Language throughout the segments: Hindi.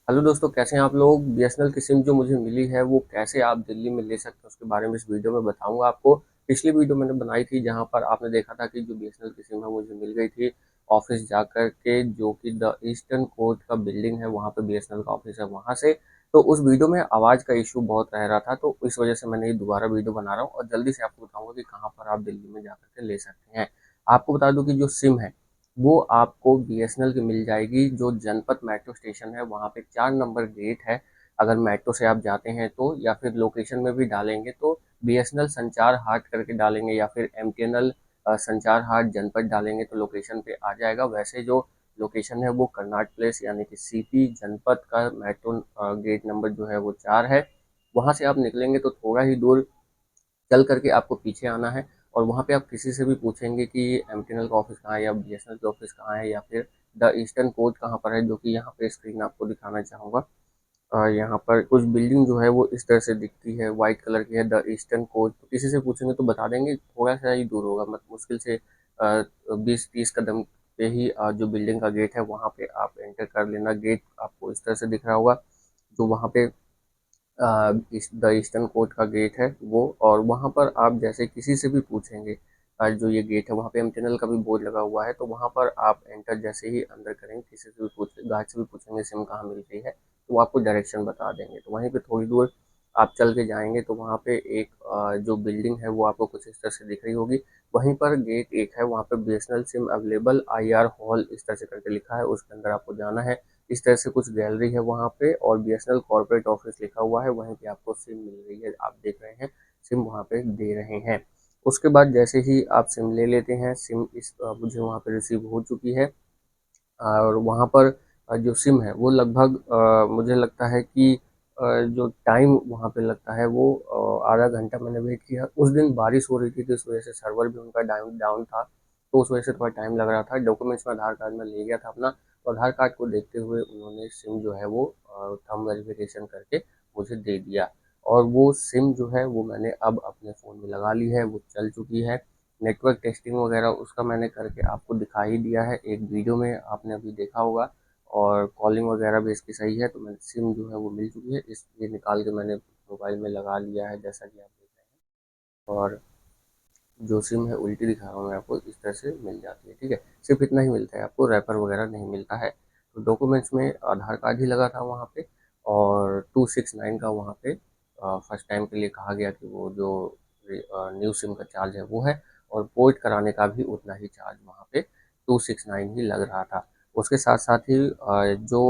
हेलो दोस्तों, कैसे हैं आप लोग। बीएसएनएल की सिम जो मुझे मिली है वो कैसे आप दिल्ली में ले सकते हैं उसके बारे में इस वीडियो में बताऊंगा आपको। पिछली वीडियो मैंने बनाई थी जहां पर आपने देखा था कि जो बीएसएनएल की सिम है मुझे मिल गई थी ऑफिस जाकर के, जो कि द ईस्टर्न कोर्ट का बिल्डिंग है, वहां पे बीएसएनएल का ऑफिस है वहां से। तो उस वीडियो में आवाज़ का इशू बहुत रह रहा था, तो इस वजह से मैंने ये दोबारा वीडियो बना रहा हूँ और जल्दी से आपको बताऊंगा कि कहाँ पर आप दिल्ली में जाकर के ले सकते हैं। आपको बता दूं कि जो सिम है वो आपको बीएसएनएल की मिल जाएगी जो जनपथ मेट्रो स्टेशन है, वहाँ पे 4 नंबर गेट है। अगर मेट्रो से आप जाते हैं तो, या फिर लोकेशन में भी डालेंगे तो बीएसएनएल संचार हाट करके डालेंगे, या फिर एमटीएनएल संचार हाट जनपथ डालेंगे तो लोकेशन पे आ जाएगा। वैसे जो लोकेशन है वो कर्नाट प्लेस यानी कि सीपी जनपथ का मेट्रो गेट नंबर जो है वो 4 है। वहाँ से आप निकलेंगे तो थोड़ा ही दूर चल करके आपको पीछे आना है, और वहाँ पे आप किसी से भी पूछेंगे कि एमटीएनएल का ऑफिस कहाँ है या बीएसएनएल का ऑफिस कहाँ है या फिर द ईस्टर्न कोर्ट कहाँ पर है, जो कि यहाँ पे स्क्रीन आपको दिखाना चाहूँगा। यहाँ पर कुछ बिल्डिंग जो है वो इस तरह से दिखती है, वाइट कलर की है, द ईस्टर्न कोर्ट। तो किसी से पूछेंगे तो बता देंगे, थोड़ा सा ही दूर होगा, मतलब मुश्किल से 20-30 कदम पे ही जो बिल्डिंग का गेट है वहाँ पे आप एंटर कर लेना। गेट आपको इस तरह से दिख रहा होगा, जो वहाँ पे द ईस्टर्न कोर्ट का गेट है वो। और वहाँ पर आप जैसे किसी से भी पूछेंगे, जो ये गेट है वहाँ पे एमटीएनएल का भी बोर्ड लगा हुआ है, तो वहाँ पर आप एंटर जैसे ही अंदर करेंगे, किसी से भी गार्ड से भी पूछेंगे सिम कहाँ मिल रही है, तो वो आपको डायरेक्शन बता देंगे। तो वहीं पे थोड़ी दूर आप चल के जाएंगे तो वहाँ पे एक जो बिल्डिंग है वो आपको कुछ इस तरह से दिख रही होगी। वहीं पर गेट एक है, वहाँ पे BSNL SIM available IR hall इस तरह से करके लिखा है, उसके अंदर आपको जाना है। इस तरह से कुछ गैलरी है वहाँ पे, और बीएसएनएल कॉर्पोरेट ऑफिस लिखा हुआ है, वहीं पे आपको सिम मिल रही है, आप देख रहे हैं सिम वहाँ पे दे रहे हैं। उसके बाद जैसे ही आप सिम ले लेते हैं, सिम मुझे वहाँ पे रिसीव हो चुकी है। और वहाँ पर जो सिम है वो लगभग मुझे लगता है कि जो टाइम वहाँ पे लगता है वो आधा घंटा मैंने वेट किया। उस दिन बारिश हो रही थी तो इस वजह से सर्वर भी उनका डाउन डाउन था, तो उस वजह से थोड़ा टाइम लग रहा था। डॉक्यूमेंट्स में आधार कार्ड में ले गया था अपना, तो आधार कार्ड को देखते हुए उन्होंने सिम जो है वो थंब वेरिफिकेशन करके मुझे दे दिया। और वो सिम जो है वो मैंने अब अपने फ़ोन में लगा ली है, वो चल चुकी है। नेटवर्क टेस्टिंग वगैरह उसका मैंने करके आपको दिखा ही दिया है, एक वीडियो में आपने अभी देखा होगा। और कॉलिंग वगैरह भी इसकी सही है, तो मैंने सिम जो है वो मिल चुकी है, इस ये निकाल के मैंने मोबाइल में लगा लिया है जैसा कि आप देख रहे हैं। और जो सिम है उल्टी दिखा रहा हूँ मैं आपको, इस तरह से मिल जाती है। ठीक है, सिर्फ इतना ही मिलता है आपको, रैपर वगैरह नहीं मिलता है। तो डॉक्यूमेंट्स में आधार कार्ड ही लगा था वहाँ पे, और 269 का वहाँ पे फर्स्ट टाइम के लिए कहा गया कि वो जो न्यू सिम का चार्ज है वो है, और पोर्ट कराने का भी उतना ही चार्ज वहाँ पे 269 ही लग रहा था। उसके साथ साथ ही जो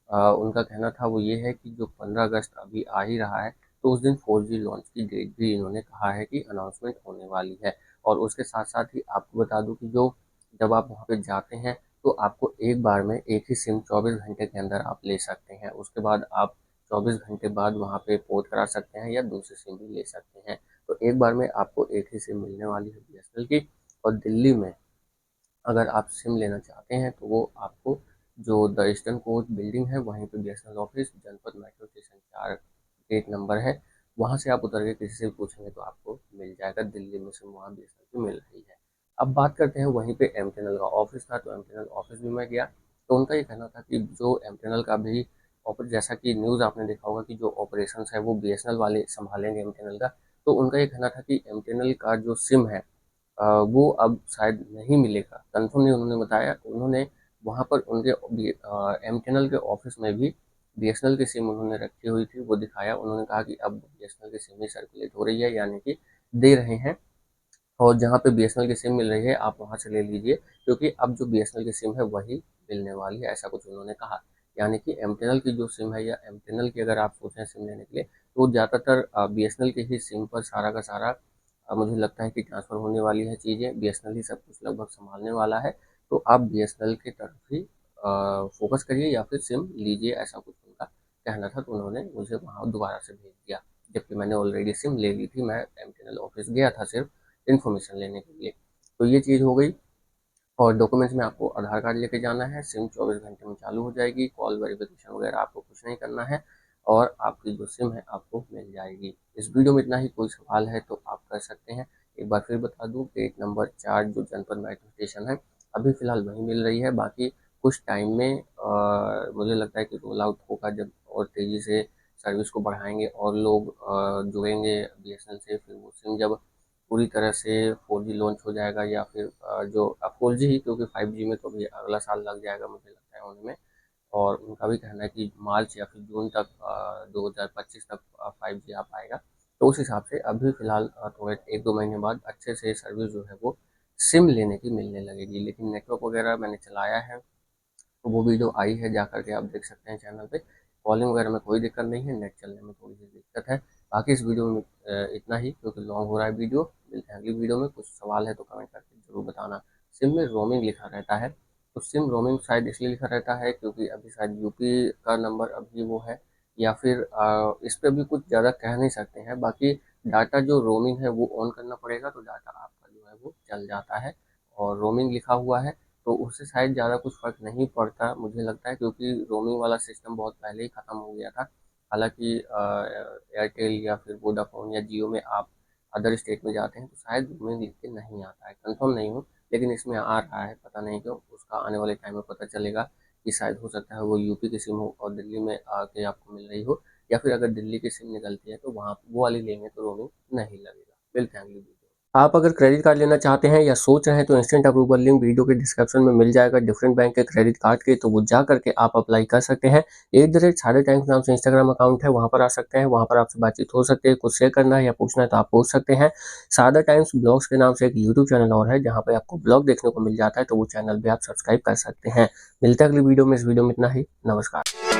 उनका कहना था वो ये है कि जो 15 अगस्त अभी आ ही रहा है, तो उस दिन 4G लॉन्च की डेट भी इन्होंने कहा है कि अनाउंसमेंट होने वाली है। और उसके साथ साथ ही आपको बता दूं कि जो जब आप वहाँ पे जाते हैं तो आपको एक बार में एक ही सिम 24 घंटे के अंदर आप ले सकते हैं। उसके बाद आप 24 घंटे बाद वहाँ पे पोर्ट करा सकते हैं या दूसरी सिम भी ले सकते हैं। तो एक बार में आपको एक ही सिम मिलने वाली है बीएसएनएल की। और दिल्ली में अगर आप सिम लेना चाहते हैं तो वो आपको जो द ईस्टर्न कोर्ट बिल्डिंग है वहीं पे बीएसएनएल ऑफिस जनपथ मेट्रो स्टेशन 4 गेट नंबर है, वहाँ से आप उतर के किसी से भी पूछेंगे तो आपको मिल जाएगा। दिल्ली में सिम वहाँ बीएसएनएल की मिल रही है। अब बात करते हैं, वहीं पे एमटीएनएल का ऑफिस था, तो एमटीएनएल ऑफिस भी मैं गया। तो उनका ये कहना था कि जो एमटीएनएल का भी जैसा कि न्यूज़ आपने देखा होगा कि जो ऑपरेशन है वो बीएसएनएल वाले संभालेंगे एमटीएनएल का। तो उनका ये कहना था कि एमटीएनएल का जो सिम है वो अब शायद नहीं मिलेगा, कंफर्म नहीं उन्होंने बताया। उन्होंने वहाँ पर उनके एमटीएनएल के ऑफिस में भी बीएसएनएल की सिम उन्होंने रखी हुई थी, वो दिखाया। उन्होंने कहा कि अब बीएसएनएल की सिम ही सर्कुलेट हो रही है, यानी कि दे रहे हैं। और जहाँ पे बीएसएनएल की सिम मिल रही है आप वहाँ से ले लीजिए, क्योंकि अब जो बीएसएनएल की सिम है वही मिलने वाली है, ऐसा कुछ उन्होंने कहा। यानी कि एमटीएनएल की जो सिम है या एमटीएनएल की अगर आप सोचें सिम लेने के लिए, तो ज़्यादातर बीएसएनएल के ही सिम पर सारा का सारा मुझे लगता है कि ट्रांसफ़र होने वाली है चीज़ें, बीएसएनएल ही सब कुछ लगभग संभालने वाला है। तो आप बीएसएनएल की तरफ ही फोकस करिए या फिर सिम लीजिए, ऐसा कुछ उनका कहना था। तो उन्होंने मुझे वहाँ दोबारा से भेज दिया, जबकि मैंने ऑलरेडी सिम ले ली थी। मैं एमटीएनएल ऑफिस गया था सिर्फ इन्फॉर्मेशन लेने के लिए। तो ये चीज़ हो गई। और डॉक्यूमेंट्स में आपको आधार कार्ड लेके जाना है, सिम 24 घंटे में चालू हो जाएगी, कॉल वेरिफिकेशन वगैरह आपको कुछ नहीं करना है, और आपकी जो सिम है आपको मिल जाएगी। इस वीडियो में इतना ही, कोई सवाल है तो आप कर सकते हैं। एक बार फिर बता दूं, गेट नंबर 4 जो जनपद मेट्रो स्टेशन है, अभी फ़िलहाल वहीं मिल रही है। बाकी कुछ टाइम में मुझे लगता है कि रोल आउट होगा जब और तेज़ी से सर्विस को बढ़ाएंगे और लोग जुड़ेंगे बीएसएनएल से। फिर वो सिम जब पूरी तरह से 4G लॉन्च हो जाएगा या फिर जो 4G ही, क्योंकि 5G में तो अभी अगला साल लग जाएगा मुझे लगता है होने में। और उनका भी कहना है कि मार्च या फिर जून तक 2025 तक 5G आ पाएगा। तो उस हिसाब से अभी फ़िलहाल थोड़े 1-2 महीने बाद अच्छे से सर्विस जो है वो सिम लेने की मिलने लगेगी। लेकिन नेटवर्क वगैरह मैंने चलाया है, तो वो वीडियो आई है, जा कर के आप देख सकते हैं चैनल पे। कॉलिंग वगैरह में कोई दिक्कत नहीं है, नेट चलने में थोड़ी सी दिक्कत है। बाकी इस वीडियो में इतना ही, क्योंकि लॉन्ग हो रहा है वीडियो। मिलते हैं अगली वीडियो में। कुछ सवाल है तो कमेंट करके ज़रूर बताना। सिम में रोमिंग लिखा रहता है, तो सिम रोमिंग शायद इसलिए लिखा रहता है क्योंकि अभी शायद यूपी का नंबर अभी वो है, या फिर इस पर भी कुछ ज़्यादा कह नहीं सकते हैं। बाकी डाटा जो रोमिंग है वो ऑन करना पड़ेगा, तो डाटा आपका जो है वो चल जाता है। और रोमिंग लिखा हुआ है तो उससे शायद ज़्यादा कुछ फ़र्क नहीं पड़ता मुझे लगता है, क्योंकि रोमिंग वाला सिस्टम बहुत पहले ही ख़त्म हो गया था। हालांकि एयरटेल या फिर वोडाफोन या जियो में आप अदर स्टेट में जाते हैं तो शायद रोमिंग लिख के नहीं आता है, कंफर्म नहीं हूँ। लेकिन इसमें आ रहा है, पता नहीं क्यों। उसका आने वाले टाइम में पता चलेगा कि शायद हो सकता है वो यूपी की सिम हो और दिल्ली में आके आपको मिल रही हो, या फिर अगर दिल्ली की सिम निकलती है तो वहाँ वो वाली लेंगे तो रोमिंग नहीं लगेगा। मिलते हैं अगली वीडियो। आप अगर क्रेडिट कार्ड लेना चाहते हैं या सोच रहे हैं तो इंस्टेंट अप्रूवल लिंक वीडियो के डिस्क्रिप्शन में मिल जाएगा डिफरेंट बैंक के क्रेडिट कार्ड के, तो वो जा करके आप अप्लाई कर सकते हैं। @सारे टाइम्स नाम से इंस्टाग्राम अकाउंट है, वहाँ पर आ सकते हैं। वहाँ पर आपसे बातचीत हो सकती है। कुछ शेयर करना है या पूछना है तो आप पूछ सकते हैं। सादा टाइम्स ब्लॉग्स के नाम से एक यूट्यूब चैनल और है, जहाँ पे आपको ब्लॉग देखने को मिल जाता है, तो वो चैनल भी आप सब्सक्राइब कर सकते हैं। मिलते हैं अगली वीडियो में। इस वीडियो में इतना ही। नमस्कार।